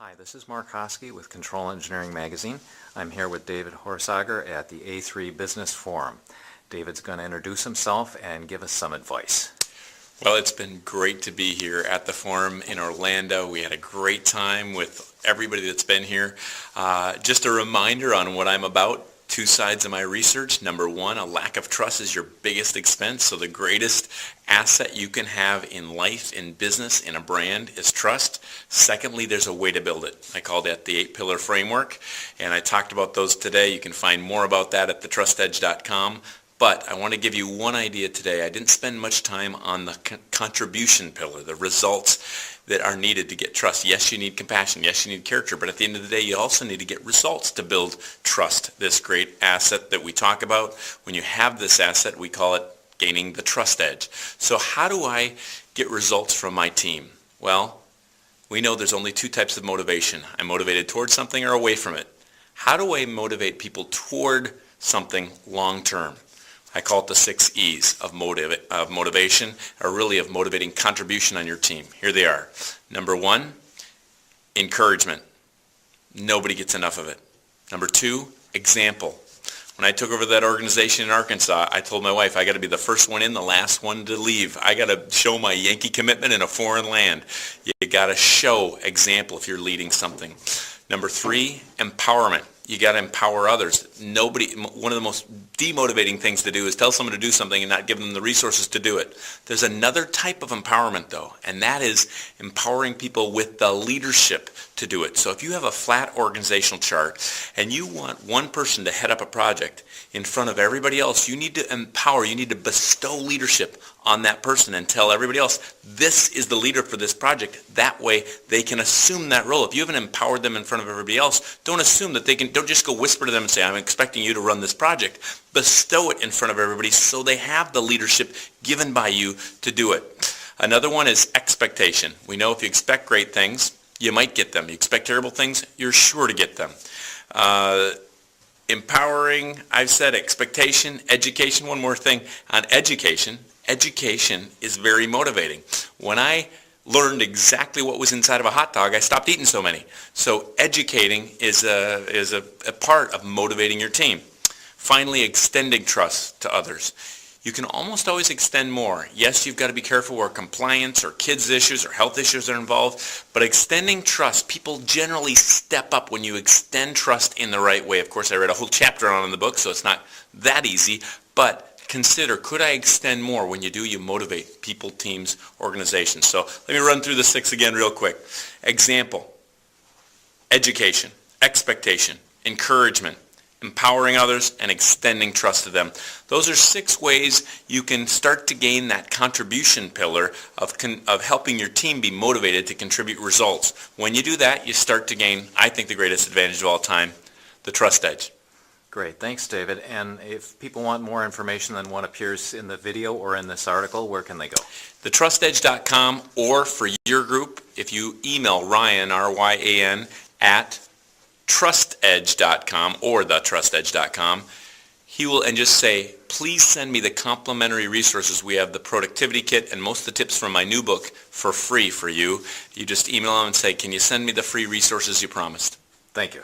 Hi, this is Mark Hosky with Control Engineering Magazine. I'm here with David Horsager at the A3 Business Forum. David's going to introduce himself and give us some advice. Well, it's been great to be here at the forum in Orlando. We had a great time with everybody that's been here. Just a reminder on what I'm about. Two sides of my research. Number one, a lack of trust is your biggest expense. So the greatest asset you can have in life, in business, in a brand is trust. Secondly, there's a way to build it. I call that the 8-pillar framework, and I talked about those today. You can find more about that at thetrustedge.com. But I want to give you one idea today. I didn't spend much time on the contribution pillar, the results that are needed to get trust. Yes, you need compassion. Yes, you need character. But at the end of the day, you also need to get results to build trust, this great asset that we talk about. When you have this asset, we call it gaining the trust edge. So how do I get results from my team? Well, we know there's only two types of motivation. I'm motivated towards something or away from it. How do I motivate people toward something long term? I call it the 6 E's of motivation, or really of motivating contribution on your team. Here they are. Number one, encouragement. Nobody gets enough of it. Number two, example. When I took over that organization in Arkansas, I told my wife, I got to be the first one in, the last one to leave. I got to show my Yankee commitment in a foreign land. You got to show example if you're leading something. Number three, empowerment. You got to empower others. One of the most demotivating things to do is tell someone to do something and not give them the resources to do it. There's another type of empowerment though, and that is empowering people with the leadership to do it. So if you have a flat organizational chart and you want one person to head up a project in front of everybody else, you need to empower, you need to bestow leadership on that person and tell everybody else, this is the leader for this project. That way they can assume that role. If you haven't empowered them in front of everybody else, don't assume that don't just go whisper to them and say, I'm expecting you to run this project. Bestow it in front of everybody so they have the leadership given by you to do it. Another one is expectation. We know if you expect great things, you might get them. You expect terrible things, you're sure to get them. Empowering, I've said expectation, education. One more thing on education. Education is very motivating. When I learned exactly what was inside of a hot dog, I stopped eating so many. So educating is a part of motivating your team. Finally, extending trust to others. You can almost always extend more. Yes, you've got to be careful where compliance or kids issues or health issues are involved, but extending trust, people generally step up when you extend trust in the right way. Of course, I read a whole chapter on it in the book, so it's not that easy, but consider, could I extend more? When you do, you motivate people, teams, organizations. So let me run through the 6 again real quick. Example, education, expectation, encouragement, empowering others, and extending trust to them. Those are 6 ways you can start to gain that contribution pillar of helping your team be motivated to contribute results. When you do that, you start to gain, I think, the greatest advantage of all time, the trust edge. Great. Thanks, David. And if people want more information than what appears in the video or in this article, where can they go? Thetrustedge.com, or for your group, if you email Ryan, R-Y-A-N, at trustedge.com or thetrustedge.com, he will, and just say, please send me the complimentary resources. We have the productivity kit and most of the tips from my new book for free for you. You just email him and say, can you send me the free resources you promised? Thank you.